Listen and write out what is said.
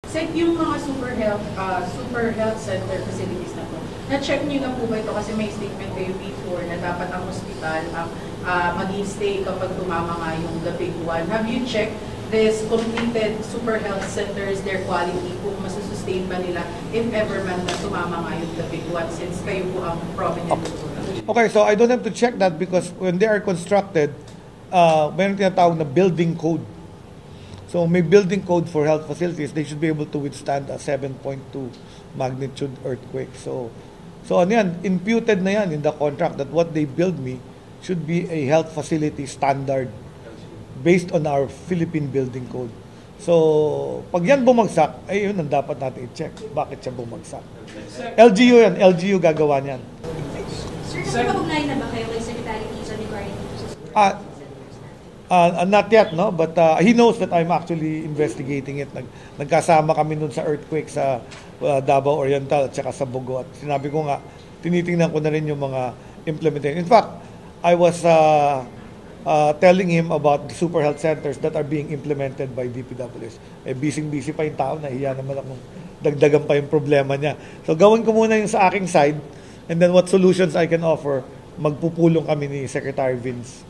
Sec, yung mga super health center facilities na po, na-check niyo na po ba ito kasi may statement kayo before na dapat ang hospital ang mag-stay kapag tumama nga yung the big one. Have you checked this completed super health centers, their quality, kung masusustain ba nila if ever man na tumama nga yung the big one since kayo po ang prominent? Okay, so I don't have to check that because when they are constructed, mayroon tinatawag na building code. So may building code for health facilities, they should be able to withstand a 7.2 magnitude earthquake. So ano yan, imputed na yan in the contract that what they build me should be a health facility standard based on our Philippine building code. So pag yan bumagsak, ay yun ang dapat natin i-check. Bakit siya bumagsak? LGU yan, LGU gagawa niyan. Sir, nakapag-ugnayan na ba kayo kay Secretary Tizon regarding Not yet, no? But he knows that I'm actually investigating it. Nagkasama kami nun sa earthquake sa Davao Oriental at saka sa Bogo. At sinabi ko nga, tinitingnan ko na rin yung mga implementation. In fact, I was telling him about the super health centers that are being implemented by DPWS. Busy-busy pa yung tao, nahiya naman akong dagdagan pa yung problema niya. So gawin ko muna yung sa aking side, and then what solutions I can offer, magpupulong kami ni Secretary Vince.